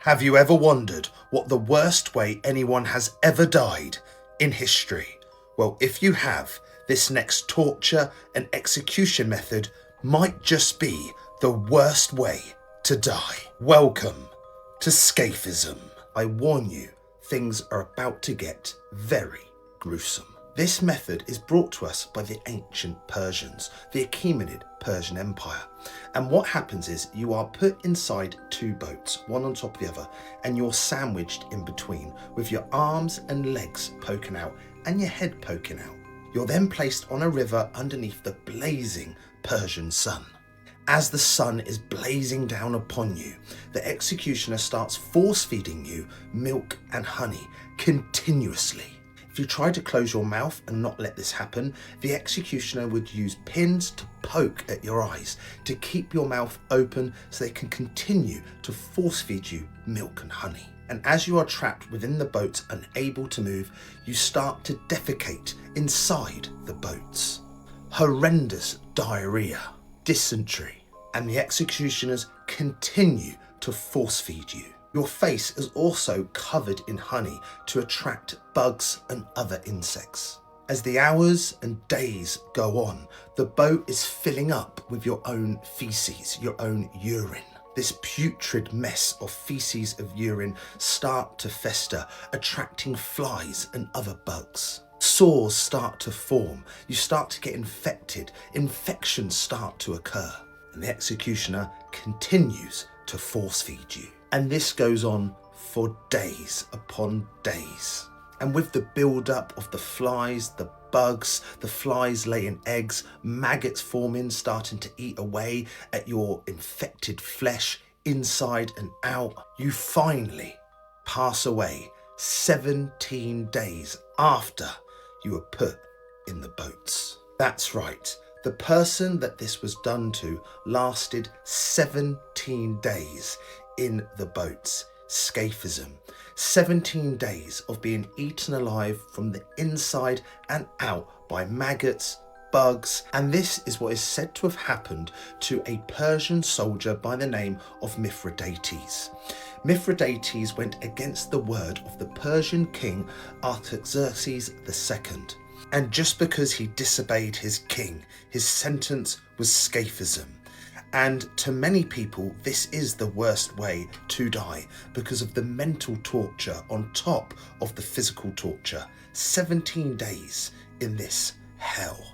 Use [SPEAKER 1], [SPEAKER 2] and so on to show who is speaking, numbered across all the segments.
[SPEAKER 1] Have you ever wondered what the worst way anyone has ever died in history? Well, if you have, this next torture and execution method might just be the worst way to die. Welcome to Scaphism. I warn you, things are about to get very gruesome. This method is brought to us by the ancient Persians, the Achaemenid Persian Empire. And what happens is you are put inside two boats, one on top of the other, and you're sandwiched in between with your arms and legs poking out and your head poking out. You're then placed on a river underneath the blazing Persian sun. As the sun is blazing down upon you, the executioner starts force-feeding you milk and honey continuously. If you try to close your mouth and not let this happen, the executioner would use pins to poke at your eyes to keep your mouth open so they can continue to force feed you milk and honey. And as you are trapped within the boats, unable to move, you start to defecate inside the boats. Horrendous diarrhea, dysentery, and the executioners continue to force feed you. Your face is also covered in honey to attract bugs and other insects. As the hours and days go on, the boat is filling up with your own feces, your own urine. This putrid mess of feces of urine start to fester, attracting flies and other bugs. Sores start to form, you start to get infected, infections start to occur, and the executioner continues to force feed you. And this goes on for days upon days. And with the build-up of the flies, the bugs, the flies laying eggs, maggots forming, starting to eat away at your infected flesh inside and out, you finally pass away 17 days after you were put in the boats. That's right. The person that this was done to lasted 17 days in the boats. Scaphism. 17 days of being eaten alive from the inside and out by maggots, bugs, and this is what is said to have happened to a Persian soldier by the name of Mithridates. Mithridates went against the word of the Persian king Artaxerxes II. And just because he disobeyed his king, his sentence was Scaphism. And to many people, this is the worst way to die because of the mental torture on top of the physical torture. 17 days in this hell.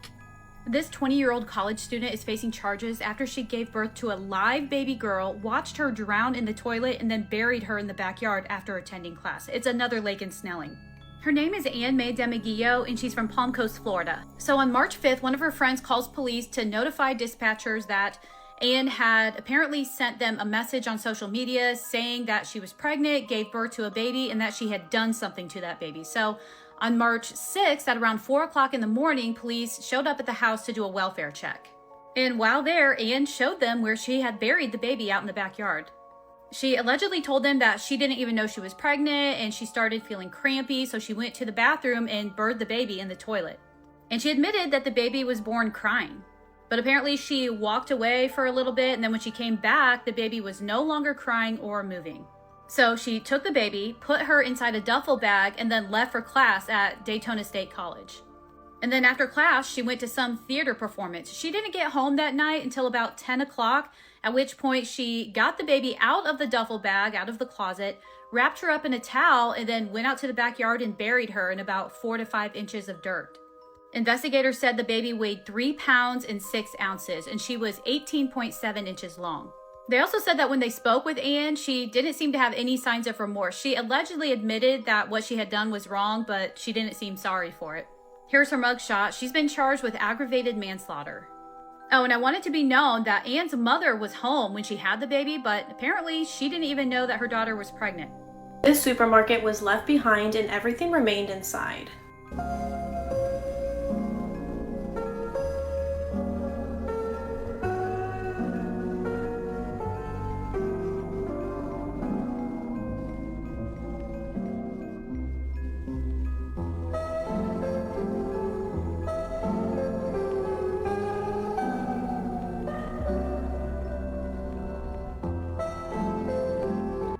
[SPEAKER 2] This 20-year-old college student is facing charges after she gave birth to a live baby girl, watched her drown in the toilet, and then buried her in the backyard after attending class. It's another Lakin Snelling. Her name is Ann Mae Demiguillo, and she's from Palm Coast, Florida. So on March 5th, one of her friends calls police to notify dispatchers that Ann had apparently sent them a message on social media saying that she was pregnant, gave birth to a baby, and that she had done something to that baby. So on March 6th, at around 4 o'clock in the morning, police showed up at the house to do a welfare check. And while there, Ann showed them where she had buried the baby out in the backyard. She allegedly told them that she didn't even know she was pregnant and she started feeling crampy, so she went to the bathroom and buried the baby in the toilet. And she admitted that the baby was born crying. But apparently she walked away for a little bit, and then when she came back, the baby was no longer crying or moving. So she took the baby, put her inside a duffel bag, and then left for class at Daytona State College. And then after class, she went to some theater performance. She didn't get home that night until about 10 o'clock, at which point she got the baby out of the duffel bag, out of the closet, wrapped her up in a towel, and then went out to the backyard and buried her in about 4 to 5 inches of dirt. Investigators said the baby weighed 3 pounds and 6 ounces, and she was 18.7 inches long. They also said that when they spoke with Ann, she didn't seem to have any signs of remorse. She allegedly admitted that what she had done was wrong, but she didn't seem sorry for it. Here's her mugshot. She's been charged with aggravated manslaughter. Oh, and I want it to be known that Ann's mother was home when she had the baby, but apparently she didn't even know that her daughter was pregnant.
[SPEAKER 3] This supermarket was left behind and everything remained inside.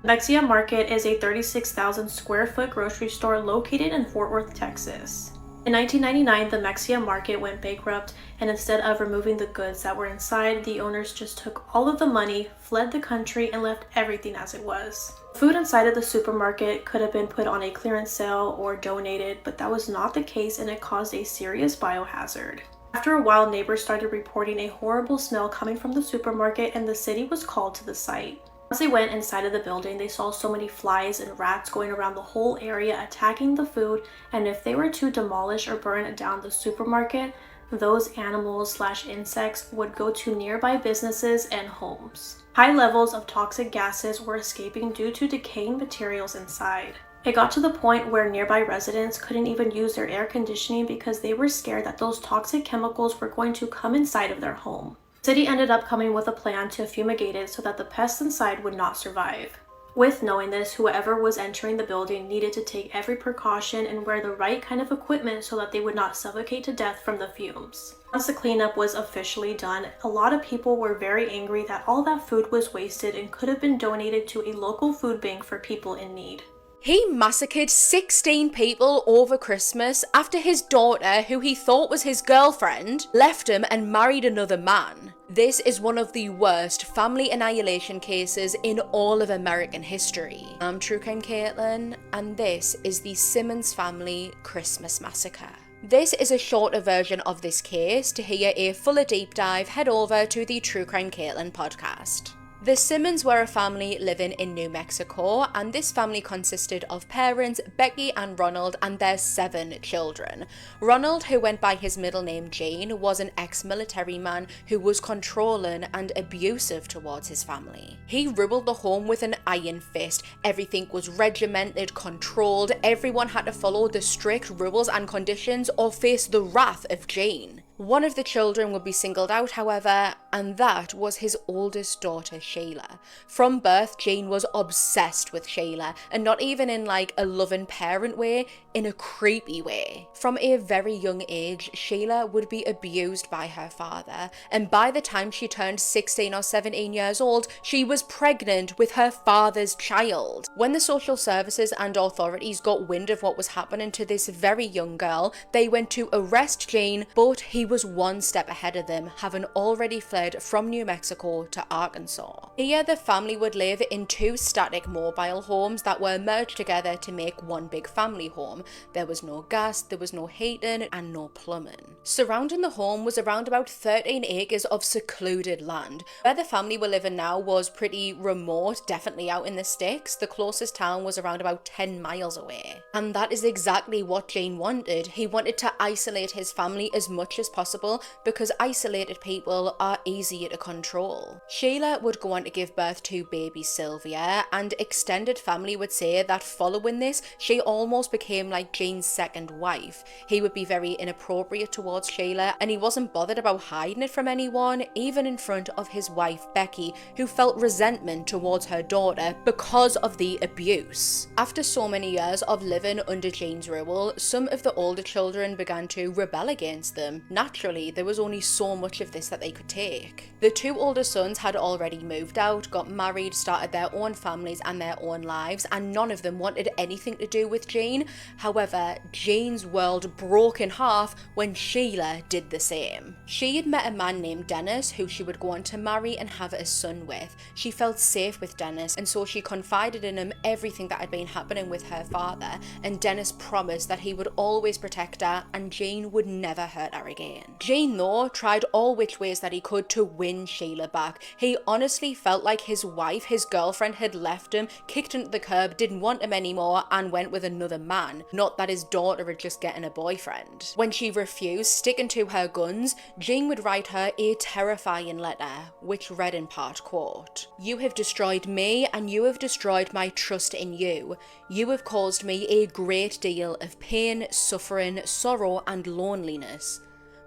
[SPEAKER 3] Mexia Market is a 36,000 square foot grocery store located in Fort Worth, Texas. In 1999, the Mexia Market went bankrupt, and instead of removing the goods that were inside, the owners just took all of the money, fled the country, and left everything as it was. Food inside of the supermarket could have been put on a clearance sale or donated, but that was not the case, and it caused a serious biohazard. After a while, neighbors started reporting a horrible smell coming from the supermarket, and the city was called to the site. Once they went inside of the building, they saw so many flies and rats going around the whole area attacking the food, and if they were to demolish or burn down the supermarket, those animals/insects would go to nearby businesses and homes. High levels of toxic gases were escaping due to decaying materials inside. It got to the point where nearby residents couldn't even use their air conditioning because they were scared that those toxic chemicals were going to come inside of their home. The city ended up coming with a plan to fumigate it so that the pests inside would not survive. With knowing this, whoever was entering the building needed to take every precaution and wear the right kind of equipment so that they would not suffocate to death from the fumes. Once the cleanup was officially done, a lot of people were very angry that all that food was wasted and could have been donated to a local food bank for people in need.
[SPEAKER 4] He massacred 16 people over Christmas after his daughter, who he thought was his girlfriend, left him and married another man. This is one of the worst family annihilation cases in all of American history. I'm True Crime Caitlin, and this is the Simmons family Christmas massacre. This is a shorter version of this case. To hear a fuller deep dive, head over to the True Crime Caitlin podcast. The Simmons were a family living in New Mexico, and this family consisted of parents Becky and Ronald and their 7 children. Ronald, who went by his middle name Jane, was an ex-military man who was controlling and abusive towards his family. He ruled the home with an iron fist. Everything was regimented, controlled. Everyone had to follow the strict rules and conditions or face the wrath of Jane. One of the children would be singled out, however, and that was his oldest daughter, Shayla. From birth, Jane was obsessed with Shayla, and not even in like a loving parent way, in a creepy way. From a very young age, Shayla would be abused by her father, and by the time she turned 16 or 17 years old, she was pregnant with her father's child. When the social services and authorities got wind of what was happening to this very young girl, they went to arrest Jane, but he was one step ahead of them, having already fled from New Mexico to Arkansas. Here, the family would live in 2 static mobile homes that were merged together to make one big family home. There was no gas, there was no heating, and no plumbing. Surrounding the home was around about 13 acres of secluded land. Where the family were living now was pretty remote, definitely out in the sticks. The closest town was around about 10 miles away. And that is exactly what Jane wanted. He wanted to isolate his family as much as possible because isolated people are easier to control. Shayla would go on to give birth to baby Sylvia, and extended family would say that following this, she almost became like Jane's second wife. He would be very inappropriate towards Shayla, and he wasn't bothered about hiding it from anyone, even in front of his wife Becky, who felt resentment towards her daughter because of the abuse. After so many years of living under Jane's rule, some of the older children began to rebel against them. Naturally, there was only so much of this that they could take. The 2 older sons had already moved out, got married, started their own families and their own lives, and none of them wanted anything to do with Jane. However, Jane's world broke in half when Shayla did the same. She had met a man named Dennis, who she would go on to marry and have a son with. She felt safe with Dennis, and so she confided in him everything that had been happening with her father, and Dennis promised that he would always protect her and Jane would never hurt her again. Jane, though, tried all which ways that he could to win Shayla back. He honestly felt like his wife, his girlfriend, had left him, kicked him to the curb, didn't want him anymore, and went with another man. Not that his daughter had just getting a boyfriend. When she refused, sticking to her guns, Jane would write her a terrifying letter, which read in part, quote, "You have destroyed me, and you have destroyed my trust in you. You have caused me a great deal of pain, suffering, sorrow, and loneliness.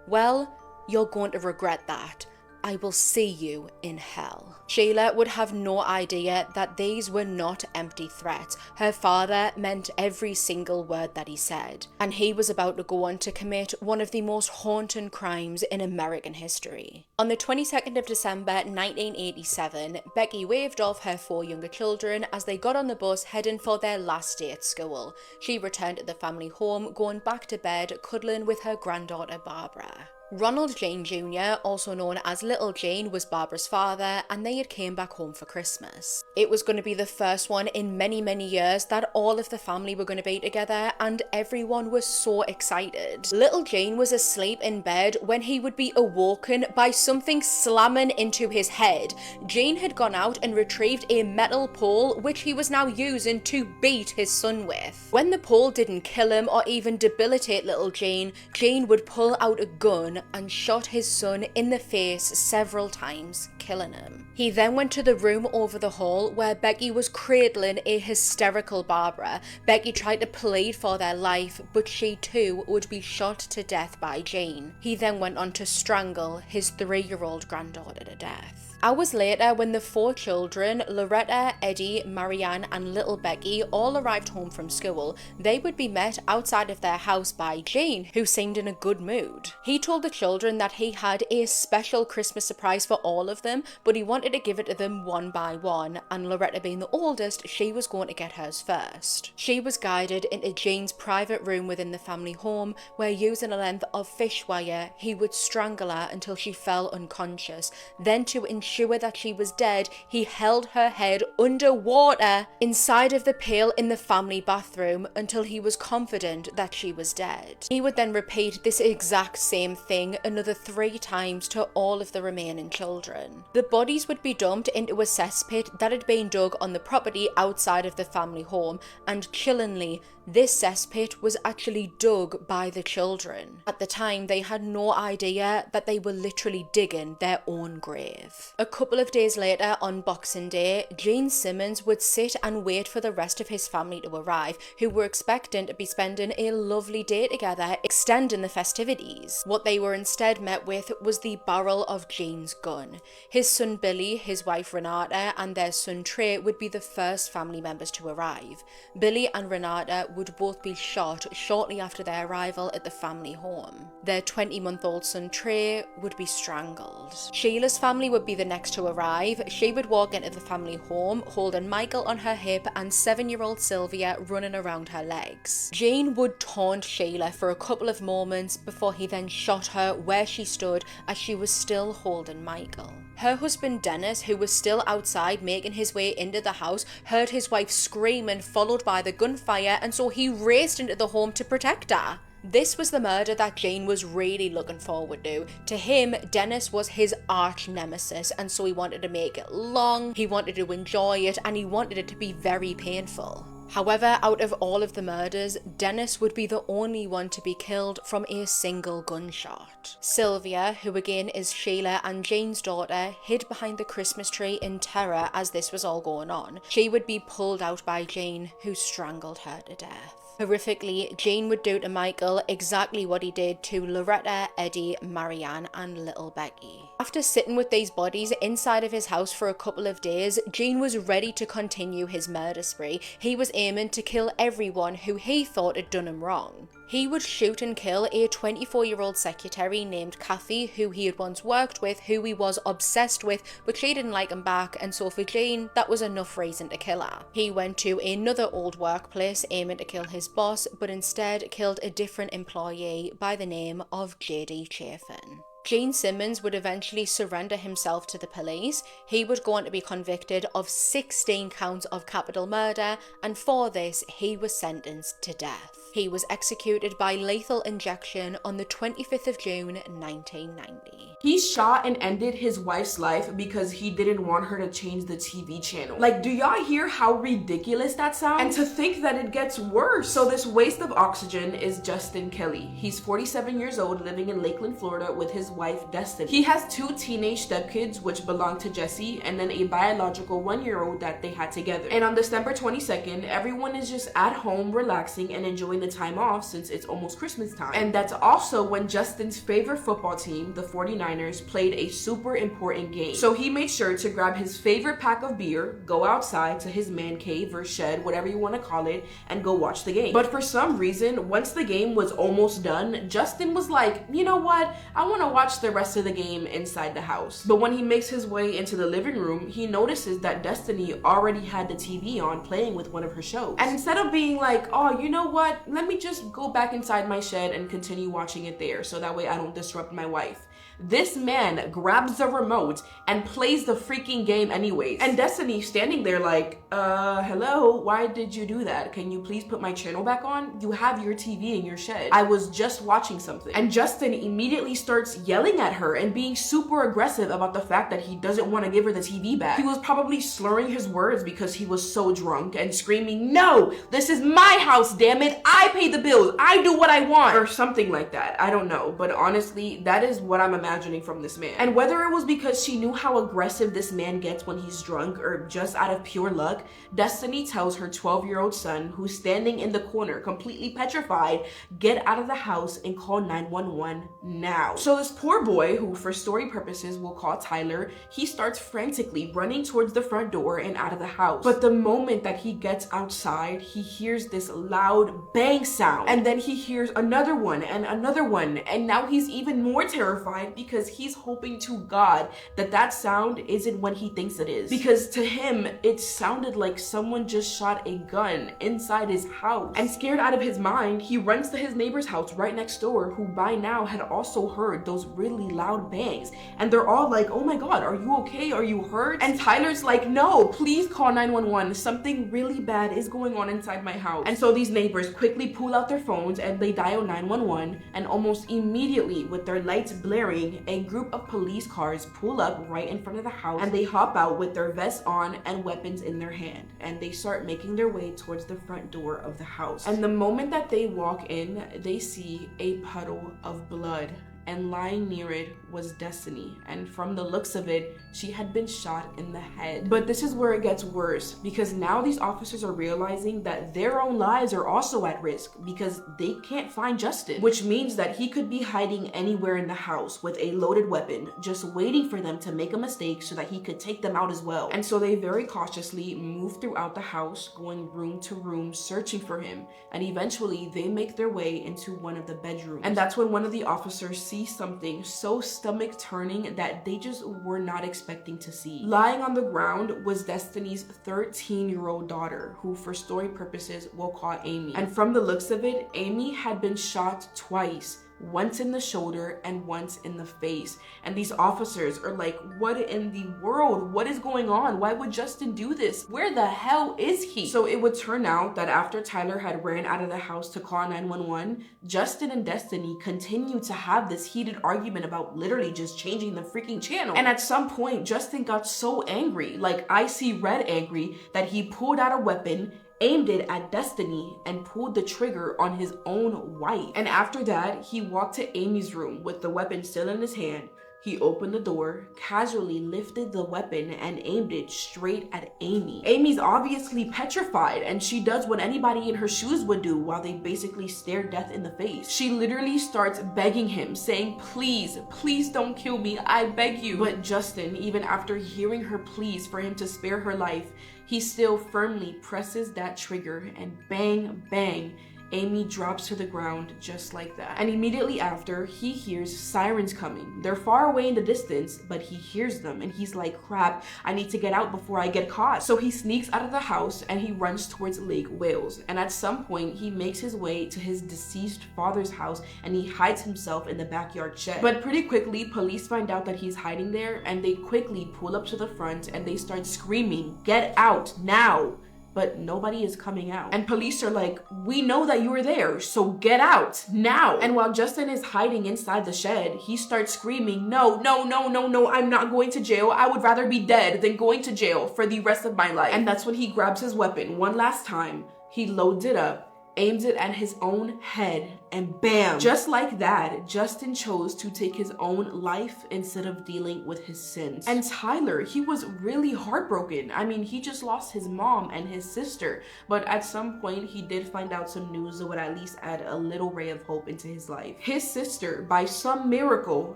[SPEAKER 4] Well, you're going to regret that. I will see you in hell. Sheila would have no idea that these were not empty threats. Her father meant every single word that he said, and he was about to go on to commit one of the most haunting crimes in American history. On the 22nd of December 1987, Becky waved off her 4 younger children as they got on the bus heading for their last day at school. She returned to the family home, going back to bed, cuddling with her granddaughter Barbara. Ronald Jane Jr., also known as Little Jane, was Barbara's father, and they had came back home for Christmas. It was going to be the first one in many, many years that all of the family were going to be together, and everyone was so excited. Little Jane was asleep in bed when he would be awoken by something slamming into his head. Jane had gone out and retrieved a metal pole, which he was now using to beat his son with. When the pole didn't kill him or even debilitate Little Jane, Jane would pull out a gun and shot his son in the face several times, killing him. He then went to the room over the hall where Becky was cradling a hysterical Barbara. Becky tried to plead for their life, but she too would be shot to death by Jane. He then went on to strangle his 3-year-old granddaughter to death. Hours later, when the 4 children, Loretta, Eddie, Marianne and little Becky, all arrived home from school, they would be met outside of their house by Jane, who seemed in a good mood. He told the children that he had a special Christmas surprise for all of them, but he wanted to give it to them one by one, and Loretta being the oldest, she was going to get hers first. She was guided into Jane's private room within the family home, where using a length of fish wire, he would strangle her until she fell unconscious. Then, to ensure that she was dead, he held her head underwater inside of the pail in the family bathroom until he was confident that she was dead. He would then repeat this exact same thing another 3 times to all of the remaining children. The bodies would be dumped into a cesspit that had been dug on the property outside of the family home, and chillingly, this cesspit was actually dug by the children. At the time, they had no idea that they were literally digging their own grave. A couple of days later, on Boxing Day, Gene Simmons would sit and wait for the rest of his family to arrive, who were expecting to be spending a lovely day together, extending the festivities. What they were instead met with was the barrel of Gene's gun. His son Billy, his wife Renata, and their son Trey would be the first family members to arrive. Billy and Renata would both be shot shortly after their arrival at the family home. Their 20-month-old son Trey would be strangled. Sheila's family would be the next to arrive. She would walk into the family home holding Michael on her hip and 7-year-old Sylvia running around her legs. Jane would taunt Sheila for a couple of moments before he then shot her where she stood as she was still holding Michael. Her husband Dennis, who was still outside making his way into the house, heard his wife screaming, followed by the gunfire, and so he raced into the home to protect her. This was the murder that Jane was really looking forward to. To him, Dennis was his arch nemesis, and so he wanted to make it long, he wanted to enjoy it, and he wanted it to be very painful. However, out of all of the murders, Dennis would be the only one to be killed from a single gunshot. Sylvia, who again is Sheila and Jane's daughter, hid behind the Christmas tree in terror as this was all going on. She would be pulled out by Jane, who strangled her to death. Horrifically, Jane would do to Michael exactly what he did to Loretta, Eddie, Marianne and little Becky. After sitting with these bodies inside of his house for a couple of days, Gene was ready to continue his murder spree. He was aiming to kill everyone who he thought had done him wrong. He would shoot and kill a 24-year-old secretary named Kathy, who he had once worked with, who he was obsessed with, but she didn't like him back, and so for Jane, that was enough reason to kill her. He went to another old workplace aiming to kill his boss, but instead killed a different employee by the name of J.D. Chafin. Gene Simmons would eventually surrender himself to the police. He would go on to be convicted of 16 counts of capital murder, and for this, he was sentenced to death. He was executed by lethal injection on the 25th of June, 1990.
[SPEAKER 5] He shot and ended his wife's life because he didn't want her to change the TV channel. Like, do y'all hear how ridiculous that sounds? And to think that it gets worse. So this waste of oxygen is Justin Kelly. He's 47 years old, living in Lakeland, Florida with his wife, Destiny. He has 2 teenage stepkids, which belong to Jesse, and then a biological 1-year-old that they had together. And on December 22nd, everyone is just at home relaxing and enjoying the time off since it's almost Christmas time. And that's also when Justin's favorite football team, the 49ers, played a super important game. So he made sure to grab his favorite pack of beer, go outside to his man cave or shed, whatever you want to call it, and go watch the game. But for some reason, once the game was almost done, Justin was like, you know what? I want to watch the rest of the game inside the house. But when he makes his way into the living room, he notices that Destiny already had the TV on playing with one of her shows. And instead of being like, oh, you know what? Let me just go back inside my shed and continue watching it there so that way I don't disrupt my wife. This man grabs the remote and plays the freaking game anyways. And Destiny standing there like, hello, why did you do that? Can you please put my channel back on? You have your TV in your shed. I was just watching something. And Justin immediately starts yelling at her and being super aggressive about the fact that he doesn't want to give her the TV back. He was probably slurring his words because he was so drunk and screaming, no, this is my house, damn it. I pay the bills. I do what I want. Or something like that. I don't know. But honestly, that is what I'm imagining from this man. And whether it was because she knew how aggressive this man gets when he's drunk or just out of pure luck, Destiny tells her 12-year-old son, who's standing in the corner completely petrified, get out of the house and call 911 now. So this poor boy, who for story purposes we'll call Tyler, he starts frantically running towards the front door and out of the house. But the moment that he gets outside, he hears this loud bang sound, and then he hears another one, and now he's even more terrified because he's hoping to God that that sound isn't when he thinks it is. Because to him, it sounded like someone just shot a gun inside his house. And scared out of his mind, he runs to his neighbor's house right next door, who by now had also heard those really loud bangs. And they're all like, oh my God, are you okay? Are you hurt? And Tyler's like, no, please call 911. Something really bad is going on inside my house. And so these neighbors quickly pull out their phones and they dial 911, and almost immediately, with their lights blaring, a group of police cars pull up right in front of the house, and they hop out with their vests on and weapons in their hand, and they start making their way towards the front door of the house. And the moment that they walk in, they see a puddle of blood, and lying near it was Destiny, and from the looks of it, she had been shot in the head. But this is where it gets worse, because now these officers are realizing that their own lives are also at risk because they can't find Justin, which means that he could be hiding anywhere in the house with a loaded weapon, just waiting for them to make a mistake so that he could take them out as well. And so they very cautiously move throughout the house, going room to room, searching for him, and eventually they make their way into one of the bedrooms. And that's when one of the officers sees something so stomach turning that they just were not expecting to see. Lying on the ground was Destiny's 13-year-old daughter, who for story purposes we'll call Amy. And from the looks of it, Amy had been shot twice. Once in the shoulder and once in the face. And these officers are like, what in the world? What is going on? Why would Justin do this? Where the hell is he? So it would turn out that after Tyler had ran out of the house to call 911, Justin and Destiny continued to have this heated argument about literally just changing the freaking channel. And at some point, Justin got so angry, like icy red angry, that he pulled out a weapon, aimed it at Destiny, and pulled the trigger on his own wife. And after that, he walked to Amy's room with the weapon still in his hand. He opened the door, casually lifted the weapon, and aimed it straight at Amy. Amy's obviously petrified, and she does what anybody in her shoes would do while they basically stare death in the face. She literally starts begging him, saying, please, please don't kill me, I beg you. But Justin, even after hearing her pleas for him to spare her life, he still firmly presses that trigger, and bang, bang, Amy drops to the ground just like that. And immediately after, he hears sirens coming. They're far away in the distance, but he hears them, and he's like, crap, I need to get out before I get caught. So he sneaks out of the house and he runs towards Lake Wales. And at some point, he makes his way to his deceased father's house and he hides himself in the backyard shed. But pretty quickly, police find out that he's hiding there, and they quickly pull up to the front and they start screaming, get out now! But nobody is coming out. And police are like, we know that you were there, so get out now. And while Justin is hiding inside the shed, he starts screaming, no, no, no, no, no, I'm not going to jail. I would rather be dead than going to jail for the rest of my life. And that's when he grabs his weapon one last time. He loads it up, aims it at his own head, and bam. Just like that, Justin chose to take his own life instead of dealing with his sins. And Tyler, he was really heartbroken. I mean, he just lost his mom and his sister, but at some point he did find out some news that would at least add a little ray of hope into his life. His sister, by some miracle,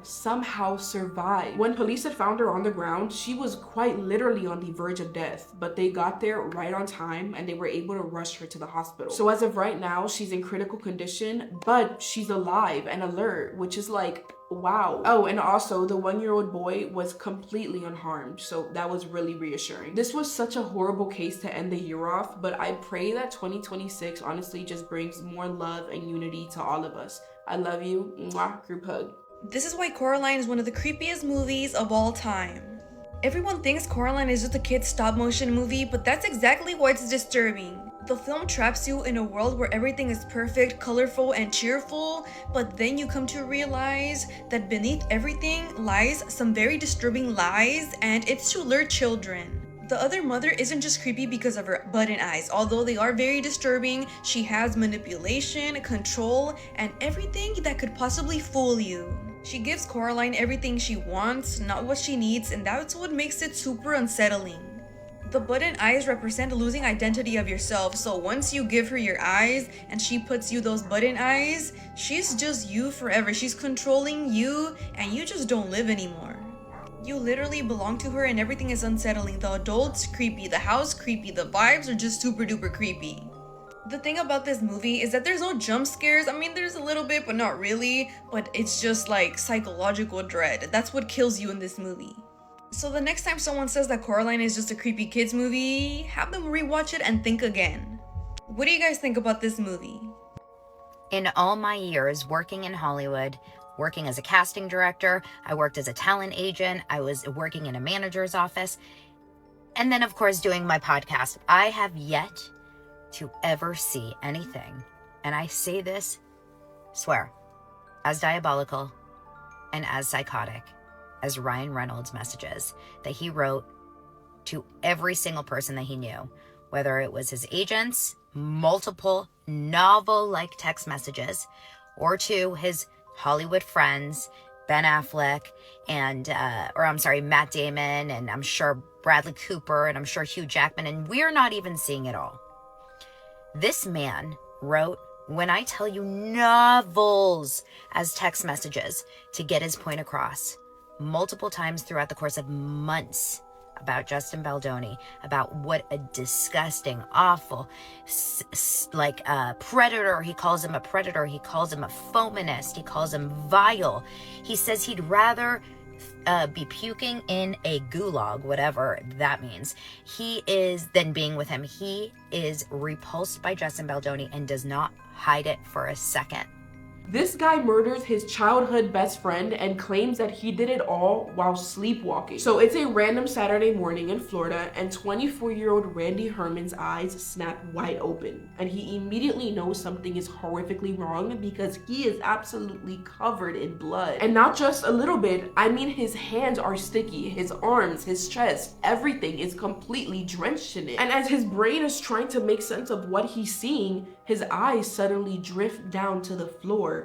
[SPEAKER 5] somehow survived. When police had found her on the ground, she was quite literally on the verge of death, but they got there right on time and they were able to rush her to the hospital. So as of right now, she's in critical condition, but she's alive and alert, which is like, wow. Oh, and also the 1-year-old boy was completely unharmed, so that was really reassuring. This was such a horrible case to end the year off, but I pray that 2026 honestly just brings more love and unity to all of us. I love you. Mwah, group hug.
[SPEAKER 6] This is why Coraline is one of the creepiest movies of all time. Everyone thinks Coraline is just a kid's stop-motion movie, but that's exactly why it's disturbing. The film traps you in a world where everything is perfect, colorful, and cheerful, but then you come to realize that beneath everything lies some very disturbing lies, and it's to lure children. The other mother isn't just creepy because of her button eyes. Although they are very disturbing, she has manipulation, control, and everything that could possibly fool you. She gives Coraline everything she wants, not what she needs, and that's what makes it super unsettling. The button eyes represent losing identity of yourself, so once you give her your eyes and she puts you those button eyes, she's just you forever. She's controlling you and you just don't live anymore. You literally belong to her and everything is unsettling. The adults creepy, the house creepy, the vibes are just super duper creepy. The thing about this movie is that there's no jump scares. I mean, there's a little bit, but not really. But it's just like psychological dread. That's what kills you in this movie. So the next time someone says that Coraline is just a creepy kids movie, have them rewatch it and think again. What do you guys think about this movie?
[SPEAKER 7] In all my years working in Hollywood, working as a casting director, I worked as a talent agent, I was working in a manager's office, and then of course doing my podcast, I have yet to ever see anything, and I say this, swear, as diabolical and as psychotic as Ryan Reynolds' messages that he wrote to every single person that he knew, whether it was his agents, multiple novel-like text messages, or to his Hollywood friends, Ben Affleck and, Matt Damon, and I'm sure Bradley Cooper, and I'm sure Hugh Jackman, and we're not even seeing it all. This man wrote, when I tell you, novels as text messages to get his point across multiple times throughout the course of months about Justin Baldoni, about what a disgusting, awful, predator. He calls him a predator. He calls him a fominist. He calls him vile. He says he'd rather be puking in a gulag, whatever that means, than being with him. He is repulsed by Justin Baldoni and does not hide it for a second.
[SPEAKER 5] This guy murders his childhood best friend and claims that he did it all while sleepwalking. So it's a random Saturday morning in Florida and 24-year-old Randy Herman's eyes snap wide open. And he immediately knows something is horrifically wrong because he is absolutely covered in blood. And not just a little bit, I mean his hands are sticky, his arms, his chest, everything is completely drenched in it. And as his brain is trying to make sense of what he's seeing, his eyes suddenly drift down to the floor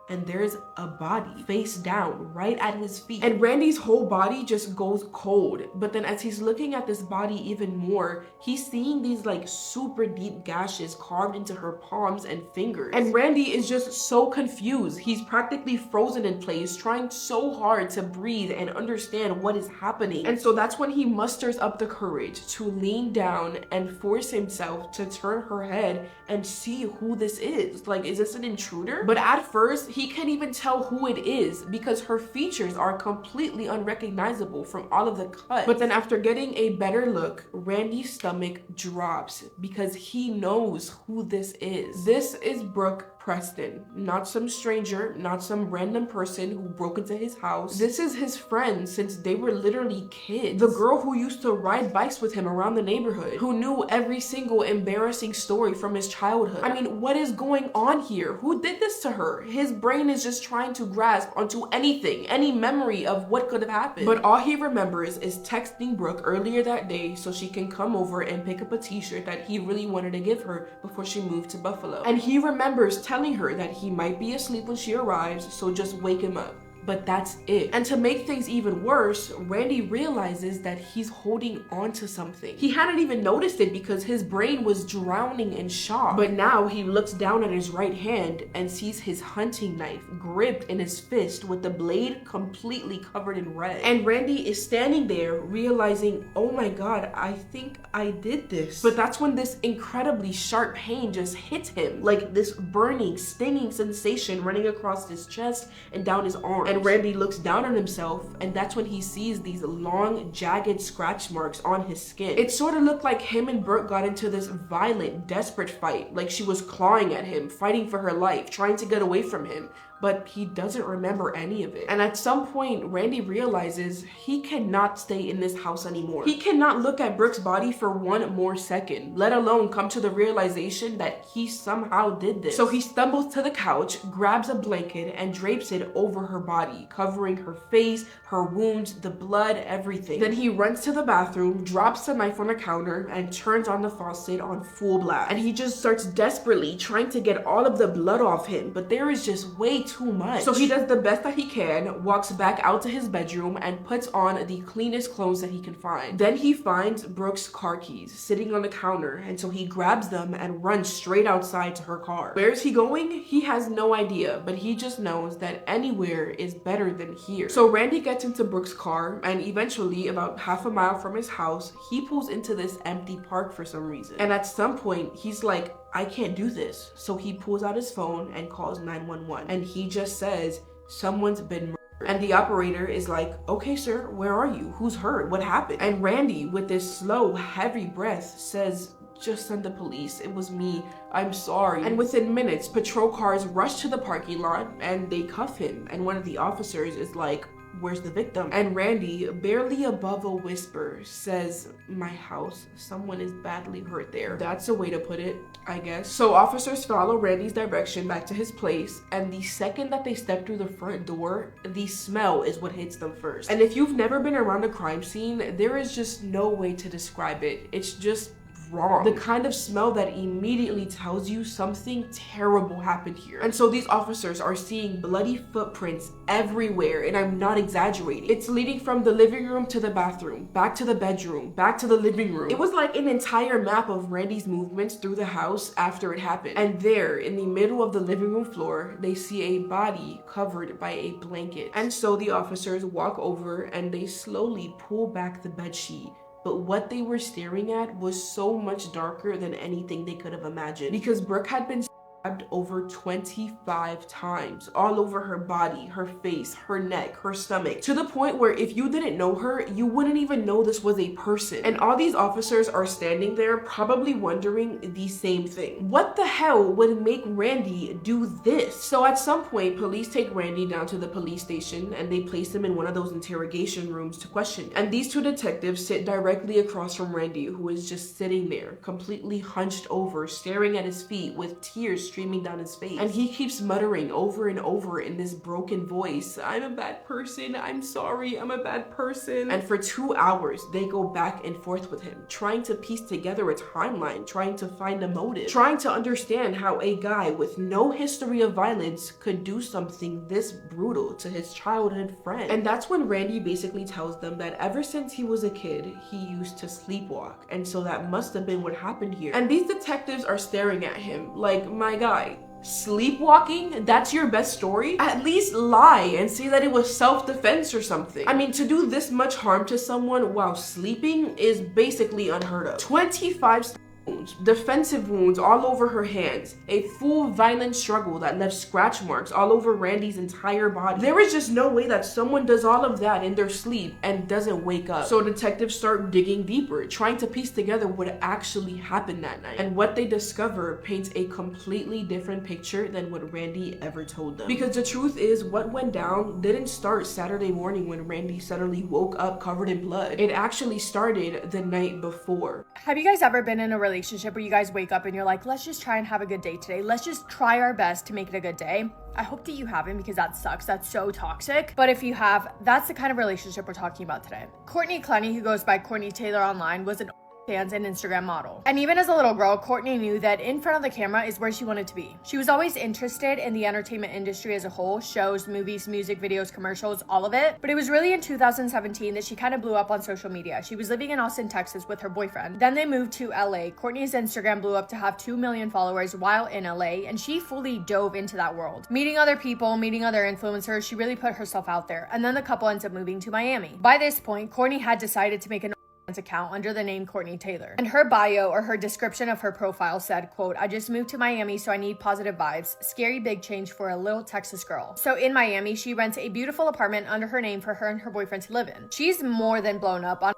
[SPEAKER 5] and there's a body face down right at his feet. And Randy's whole body just goes cold. But then as he's looking at this body even more, he's seeing these like super deep gashes carved into her palms and fingers. And Randy is just so confused. He's practically frozen in place, trying so hard to breathe and understand what is happening. And so that's when he musters up the courage to lean down and force himself to turn her head and see who this is. Like, is this an intruder? But at first, he can't even tell who it is because her features are completely unrecognizable from all of the cuts. But then after getting a better look, Randy's stomach drops because he knows who this is. This is Brooke Preston, not some stranger, not some random person who broke into his house. This is his friend since they were literally kids. The girl who used to ride bikes with him around the neighborhood, who knew every single embarrassing story from his childhood. I mean, what is going on here? Who did this to her? His brain is just trying to grasp onto anything, any memory of what could have happened. But all he remembers is texting Brooke earlier that day so she can come over and pick up a t-shirt that he really wanted to give her before she moved to Buffalo. And he remembers telling telling her that he might be asleep when she arrives, so just wake him up. But that's it. And to make things even worse, Randy realizes that he's holding on to something. He hadn't even noticed it because his brain was drowning in shock. But now he looks down at his right hand and sees his hunting knife gripped in his fist with the blade completely covered in red. And Randy is standing there realizing, oh my god, I think I did this. But that's when this incredibly sharp pain just hits him, like this burning, stinging sensation running across his chest and down his arm. And Randy looks down on himself, and that's when he sees these long, jagged scratch marks on his skin. It sort of looked like him and Brooke got into this violent, desperate fight, like she was clawing at him, fighting for her life, trying to get away from him. But he doesn't remember any of it. And at some point, Randy realizes he cannot stay in this house anymore. He cannot look at Brooke's body for one more second, let alone come to the realization that he somehow did this. So he stumbles to the couch, grabs a blanket, and drapes it over her body, covering her face, her wounds, the blood, everything. Then he runs to the bathroom, drops the knife on the counter, and turns on the faucet on full blast. And he just starts desperately trying to get all of the blood off him, but there is just way too much. So he does the best that he can, walks back out to his bedroom, and puts on the cleanest clothes that he can find. Then he finds Brooke's car keys sitting on the counter, and so he grabs them and runs straight outside to her car. Where is he going? He has no idea, but he just knows that anywhere is better than here. So Randy gets into Brooke's car, and eventually, about half a mile from his house, he pulls into this empty park for some reason. And at some point, he's like, I can't do this. So he pulls out his phone and calls 911. And he just says, someone's been murdered. And the operator is like, okay, sir, where are you? Who's hurt? What happened? And Randy, with this slow, heavy breath, says, just send the police. It was me. I'm sorry. And within minutes, patrol cars rush to the parking lot and they cuff him. And one of the officers is like, where's the victim? And Randy, barely above a whisper, says, my house. Someone is badly hurt there. That's a way to put it, I guess. So officers follow Randy's direction back to his place, and the second that they step through the front door, the smell is what hits them first. And if you've never been around a crime scene, there is just no way to describe it. It's just wrong. The kind of smell that immediately tells you something terrible happened here. And so these officers are seeing bloody footprints everywhere, and I'm not exaggerating. It's leading from the living room to the bathroom, back to the bedroom, back to the living room. It was like an entire map of Randy's movements through the house after it happened. And there, in the middle of the living room floor, they see a body covered by a blanket. And so the officers walk over and they slowly pull back the bedsheet. But what they were staring at was so much darker than anything they could have imagined, because Brooke had been stabbed over 25 times, all over her body, her face, her neck, her stomach, to the point where if you didn't know her, you wouldn't even know this was a person. And all these officers are standing there probably wondering the same thing. What the hell would make Randy do this? So at some point, police take Randy down to the police station and they place him in one of those interrogation rooms to question him. And these two detectives sit directly across from Randy, who is just sitting there, completely hunched over, staring at his feet with tears streaming down his face. And he keeps muttering over and over in this broken voice, I'm a bad person, I'm sorry, I'm a bad person. And for 2 hours, they go back and forth with him, trying to piece together a timeline, trying to find a motive, trying to understand how a guy with no history of violence could do something this brutal to his childhood friend. And that's when Randy basically tells them that ever since he was a kid, he used to sleepwalk. And so that must have been what happened here. And these detectives are staring at him like, my guy, sleepwalking? That's your best story? At least lie and say that it was self-defense or something. I mean, to do this much harm to someone while sleeping is basically unheard of. 25 wounds, defensive wounds all over her hands, a full violent struggle that left scratch marks all over Randy's entire body. There is just no way that someone does all of that in their sleep and doesn't wake up. So detectives start digging deeper, trying to piece together what actually happened that night. And what they discover paints a completely different picture than what Randy ever told them. Because the truth is, what went down didn't start Saturday morning when Randy suddenly woke up covered in blood. It actually started the night before.
[SPEAKER 8] Have you guys ever been in a relationship where you guys wake up and you're like, let's just try and have a good day today. Let's just try our best to make it a good day. I hope that you haven't, because that sucks. That's so toxic. But if you have, that's the kind of relationship we're talking about today. Courtney Clenny, who goes by Courtney Taylor online, was an fans and Instagram model. And even as a little girl, Courtney knew that in front of the camera is where she wanted to be. She was always interested in the entertainment industry as a whole, shows, movies, music, videos, commercials, all of it. But it was really in 2017 that she kind of blew up on social media. She was living in Austin, Texas with her boyfriend. Then they moved to LA. Courtney's Instagram blew up to have 2 million followers while in LA, and she fully dove into that world. Meeting other people, meeting other influencers, she really put herself out there. And then the couple ends up moving to Miami. By this point, Courtney had decided to make an account under the name Courtney Taylor. And her bio or her description of her profile said, quote, "I just moved to Miami, so I need positive vibes. Scary big change for a little Texas girl." So in Miami, she rents a beautiful apartment under her name for her and her boyfriend to live in. She's more than blown up on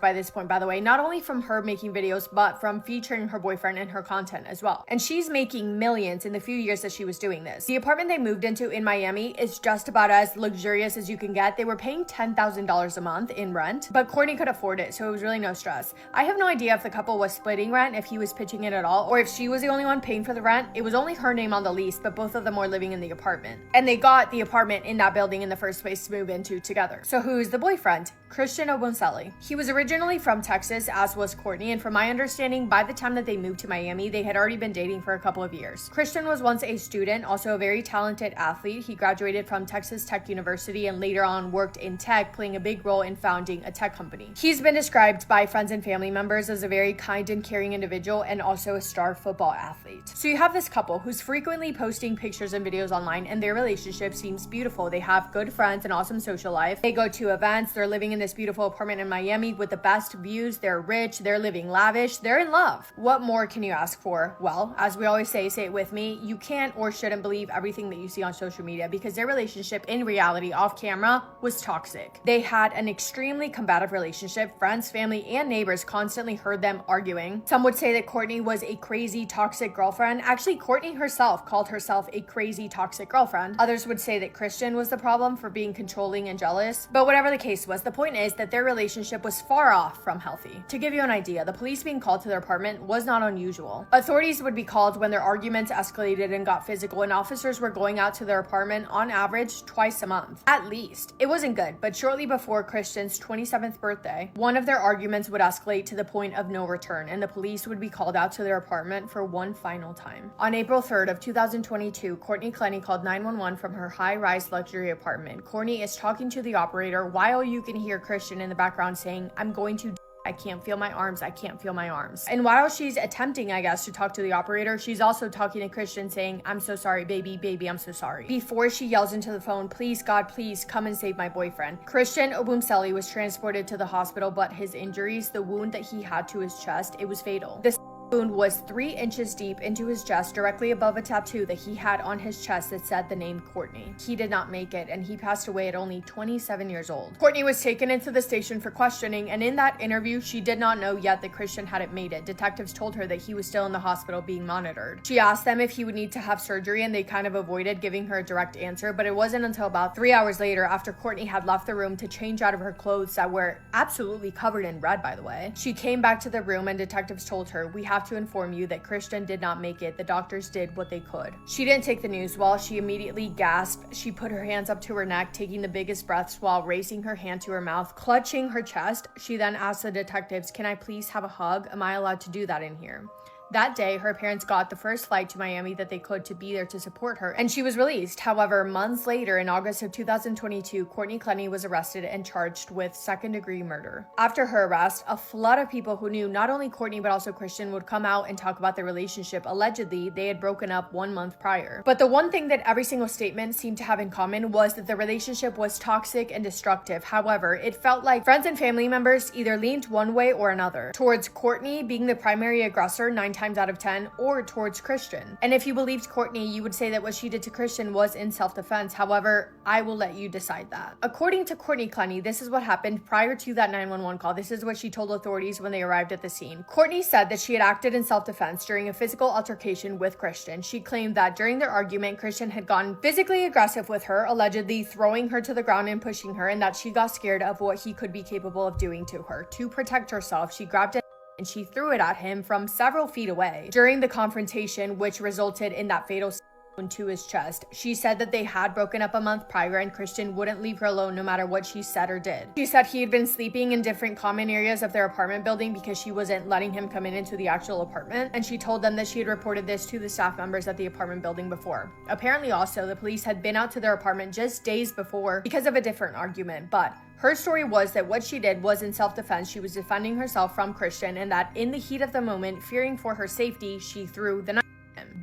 [SPEAKER 8] by this point, by the way, not only from her making videos, but from featuring her boyfriend in her content as well. And she's making millions in the few years that she was doing this. The apartment they moved into in Miami is just about as luxurious as you can get. They were paying $10,000 a month in rent, but Courtney could afford it, so it was really no stress. I have no idea if the couple was splitting rent, if he was pitching it at all, or if she was the only one paying for the rent. It was only her name on the lease, but both of them were living in the apartment. And they got the apartment in that building in the first place to move into together. So who's the boyfriend? Christian Obumseli. He was originally from Texas, as was Courtney, and from my understanding, by the time that they moved to Miami, they had already been dating for a couple of years. Christian was once a student, also a very talented athlete. He graduated from Texas Tech University and later on worked in tech, playing a big role in founding a tech company. He's been described by friends and family members as a very kind and caring individual and also a star football athlete. So you have this couple who's frequently posting pictures and videos online, and their relationship seems beautiful. They have good friends, an awesome social life. They go to events. They're living in this beautiful apartment in Miami with the best views. They're rich. They're living lavish. They're in love. What more can you ask for? Well, as we always say it with me, you can't or shouldn't believe everything that you see on social media, because their relationship in reality off camera was toxic. They had an extremely combative relationship. Friends, family, and neighbors constantly heard them arguing. Some would say that Courtney was a crazy toxic girlfriend. Actually, Courtney herself called herself a crazy toxic girlfriend. Others would say that Christian was the problem for being controlling and jealous. But whatever the case was, the point is that their relationship was far off from healthy. To give you an idea, the police being called to their apartment was not unusual. Authorities would be called when their arguments escalated and got physical, and officers were going out to their apartment on average twice a month. At least. It wasn't good, but shortly before Christian's 27th birthday, one of their arguments would escalate to the point of no return, and the police would be called out to their apartment for one final time. On April 3rd of 2022, Courtney Clenny called 911 from her high-rise luxury apartment. Courtney is talking to the operator while you can hear Christian in the background saying, "I'm going to I can't feel my arms. I can't feel my arms." And while she's attempting, I guess, to talk to the operator, she's also talking to Christian saying, "I'm so sorry, baby, I'm so sorry." Before she yells into the phone, "Please, God, please come and save my boyfriend." Christian Obumseli was transported to the hospital, but his injuries, the wound that he had to his chest, it was fatal. The wound was 3 inches deep into his chest, directly above a tattoo that he had on his chest that said the name Courtney. He did not make it, and he passed away at only 27 years old. Courtney was taken into the station for questioning, and in that interview, she did not know yet that Christian hadn't made it. Detectives told her that he was still in the hospital being monitored. She asked them if he would need to have surgery, and they kind of avoided giving her a direct answer, but it wasn't until about 3 hours later, after Courtney had left the room to change out of her clothes that were absolutely covered in red, by the way, she came back to the room, and detectives told her, "We have to inform you that Christian did not make it. The doctors did what they could." She didn't take the news well. She immediately gasped. She put her hands up to her neck, taking the biggest breaths while raising her hand to her mouth, clutching her chest. She then asked the detectives, "Can I please have a hug? Am I allowed to do that in here?" That day, her parents got the first flight to Miami that they could to be there to support her, and she was released. However, months later, in August of 2022, Courtney Clenny was arrested and charged with second-degree murder. After her arrest, a flood of people who knew not only Courtney but also Christian would come out and talk about their relationship. Allegedly, they had broken up 1 month prior. But the one thing that every single statement seemed to have in common was that the relationship was toxic and destructive. However, it felt like friends and family members either leaned one way or another, towards Courtney being the primary aggressor 9 times out of 10, or towards Christian. And if you believed Courtney, you would say that what she did to Christian was in self-defense. However, I will let you decide that. According to Courtney Clenny, this is what happened prior to that 911 call. This is what she told authorities when they arrived at the scene. Courtney said that she had acted in self-defense during a physical altercation with Christian. She claimed that during their argument, Christian had gotten physically aggressive with her, allegedly throwing her to the ground and pushing her, and that she got scared of what he could be capable of doing to her. To protect herself, she grabbed it and she threw it at him from several feet away. During the confrontation, which resulted in that fatal to his chest. She said that they had broken up a month prior and Christian wouldn't leave her alone no matter what she said or did. She said he had been sleeping in different common areas of their apartment building because she wasn't letting him come into the actual apartment, and she told them that she had reported this to the staff members at the apartment building before. Apparently also, the police had been out to their apartment just days before because of a different argument, but her story was that what she did was in self-defense. She was defending herself from Christian, and that in the heat of the moment, fearing for her safety, she threw the knife.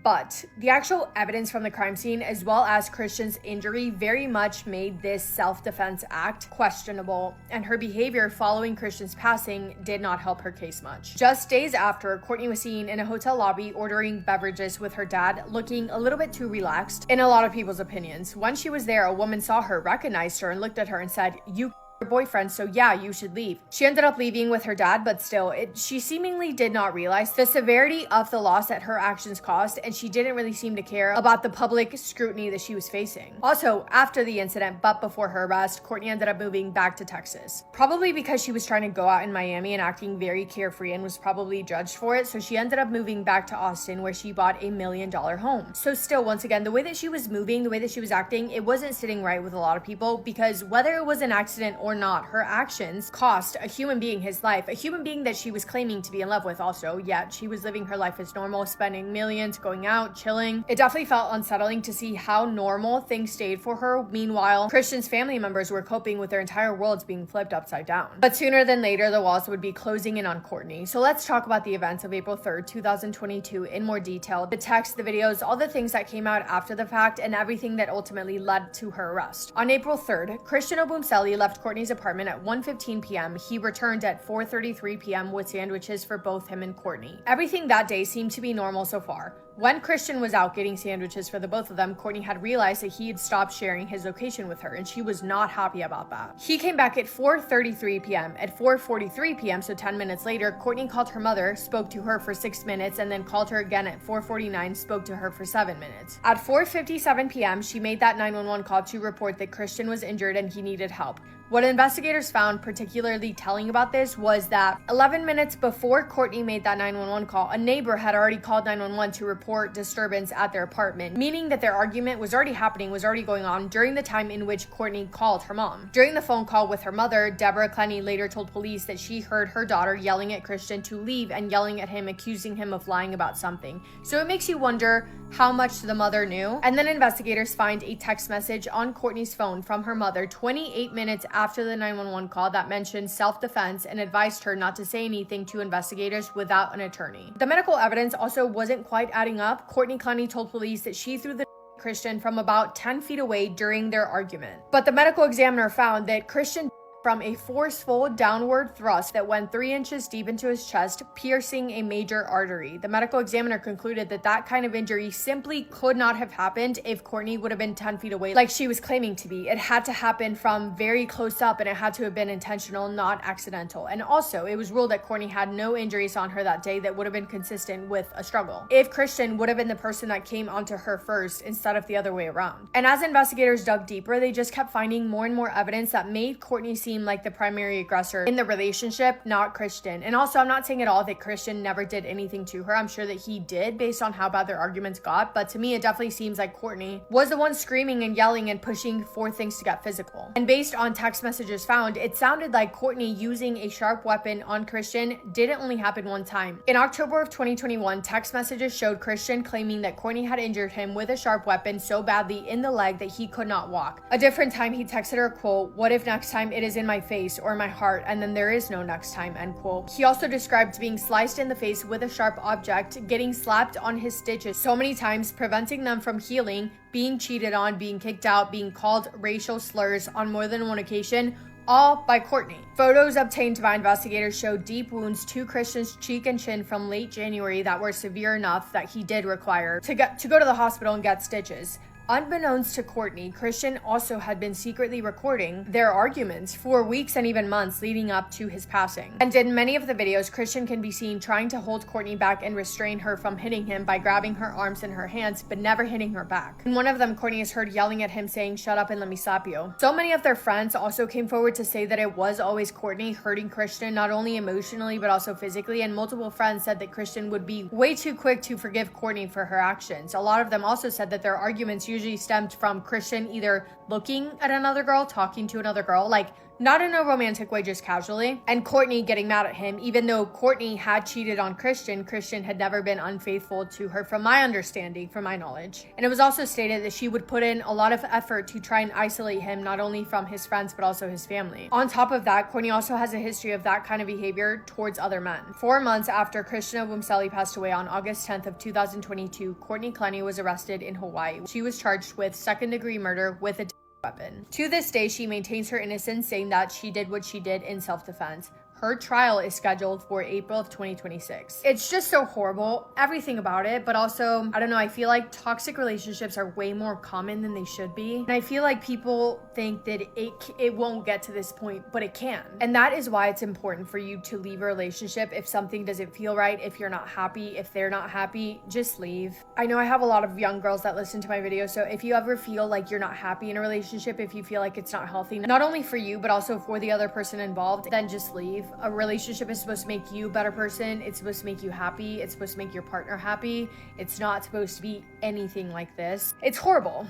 [SPEAKER 8] But the actual evidence from the crime scene, as well as Christian's injury, very much made this self-defense act questionable, and her behavior following Christian's passing did not help her case much. Just days after, Courtney was seen in a hotel lobby ordering beverages with her dad, looking a little bit too relaxed in a lot of people's opinions. When she was there, a woman saw her, recognized her, and looked at her and said, "You your boyfriend, so yeah, you should leave." She ended up leaving with her dad, but still, she seemingly did not realize the severity of the loss that her actions caused, and she didn't really seem to care about the public scrutiny that she was facing. Also, after the incident, but before her arrest, Courtney ended up moving back to Texas. Probably because she was trying to go out in Miami and acting very carefree and was probably judged for it, so she ended up moving back to Austin, where she bought a $1 million home. So still, once again, the way that she was moving, the way that she was acting, it wasn't sitting right with a lot of people, because whether it was an accident or not, her actions cost a human being his life, a human being that she was claiming to be in love with also, yet she was living her life as normal, spending millions, going out, chilling. It definitely felt unsettling to see how normal things stayed for her. Meanwhile, Christian's family members were coping with their entire worlds being flipped upside down. But sooner than later, the walls would be closing in on Courtney. So let's talk about the events of April 3rd, 2022 in more detail. The text, the videos, all the things that came out after the fact, and everything that ultimately led to her arrest. On April 3rd, Christian Obumseli left Courtney's apartment at 1:15 p.m. He returned at 4:33 p.m. with sandwiches for both him and Courtney. Everything that day seemed to be normal so far. When Christian was out getting sandwiches for the both of them, Courtney had realized that he had stopped sharing his location with her, and she was not happy about that. He came back at 4:33 p.m. At 4:43 p.m., so 10 minutes later, Courtney called her mother, spoke to her for 6 minutes, and then called her again at 4:49, spoke to her for 7 minutes. At 4:57 p.m., she made that 911 call to report that Christian was injured and he needed help. What investigators found particularly telling about this was that 11 minutes before Courtney made that 911 call, a neighbor had already called 911 to report disturbance at their apartment, meaning that their argument was already happening, was already going on during the time in which Courtney called her mom. During the phone call with her mother, Deborah Clenny later told police that she heard her daughter yelling at Christian to leave and yelling at him, accusing him of lying about something. So it makes you wonder how much the mother knew. And then investigators find a text message on Courtney's phone from her mother 28 minutes after the 911 call that mentioned self-defense and advised her not to say anything to investigators without an attorney. The medical evidence also wasn't quite adding up. Courtney Clenny told police that she threw the Christian from about 10 feet away during their argument. But the medical examiner found that Christian from a forceful downward thrust that went 3 inches deep into his chest, piercing a major artery. The medical examiner concluded that that kind of injury simply could not have happened if Courtney would have been 10 feet away like she was claiming to be. It had to happen from very close up, and it had to have been intentional, not accidental. And also, it was ruled that Courtney had no injuries on her that day that would have been consistent with a struggle, if Christian would have been the person that came onto her first instead of the other way around. And as investigators dug deeper, they just kept finding more and more evidence that made Courtney seem like the primary aggressor in the relationship, not Christian. And also, I'm not saying at all that Christian never did anything to her. I'm sure that he did based on how bad their arguments got, but to me it definitely seems like Courtney was the one screaming and yelling and pushing for things to get physical. And based on text messages found, it sounded like Courtney using a sharp weapon on Christian didn't only happen one time. In October of 2021, text messages showed Christian claiming that Courtney had injured him with a sharp weapon so badly in the leg that he could not walk. A different time he texted her, quote, "What if next time it is in my face or my heart, and then there is no next time," end quote. He also described being sliced in the face with a sharp object, getting slapped on his stitches so many times, preventing them from healing, being cheated on, being kicked out, being called racial slurs on more than one occasion, all by Courtney. Photos obtained by investigators showed deep wounds to Christian's cheek and chin from late January that were severe enough that he did require to go to the hospital and get stitches. Unbeknownst to Courtney, Christian also had been secretly recording their arguments for weeks and even months leading up to his passing. And in many of the videos, Christian can be seen trying to hold Courtney back and restrain her from hitting him by grabbing her arms in her hands, but never hitting her back. In one of them, Courtney is heard yelling at him saying, "Shut up and let me slap you." So many of their friends also came forward to say that it was always Courtney hurting Christian, not only emotionally, but also physically, and multiple friends said that Christian would be way too quick to forgive Courtney for her actions. A lot of them also said that their arguments usually stemmed from Christian either looking at another girl, talking to another girl, like not in a romantic way, just casually, and Courtney getting mad at him. Even though Courtney had cheated on Christian, Christian had never been unfaithful to her, from my understanding, from my knowledge. And it was also stated that she would put in a lot of effort to try and isolate him, not only from his friends, but also his family. On top of that, Courtney also has a history of that kind of behavior towards other men. 4 months after Krishna Wumseli passed away on August 10th of 2022, Courtney Clenny was arrested in Hawaii. She was charged with second-degree murder with a weapon. To this day, she maintains her innocence, saying that she did what she did in self-defense. Her trial is scheduled for April of 2026. It's just so horrible, everything about it, but also, I don't know, I feel like toxic relationships are way more common than they should be. And I feel like people think that it won't get to this point, but it can. And that is why it's important for you to leave a relationship if something doesn't feel right, if you're not happy, if they're not happy, just leave. I know I have a lot of young girls that listen to my videos, so if you ever feel like you're not happy in a relationship, if you feel like it's not healthy, not only for you, but also for the other person involved, then just leave. A relationship is supposed to make you a better person. It's supposed to make you happy. It's supposed to make your partner happy. It's not supposed to be anything like this. It's horrible.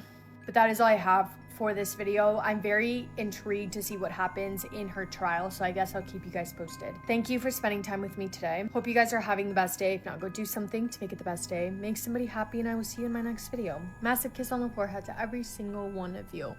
[SPEAKER 8] But that is all I have for this video. I'm very intrigued to see what happens in her trial, so I guess I'll keep you guys posted. Thank you for spending time with me today. Hope you guys are having the best day. If not, go do something to make it the best day. Make somebody happy, and I will see you in my next video. Massive kiss on the forehead to every single one of you.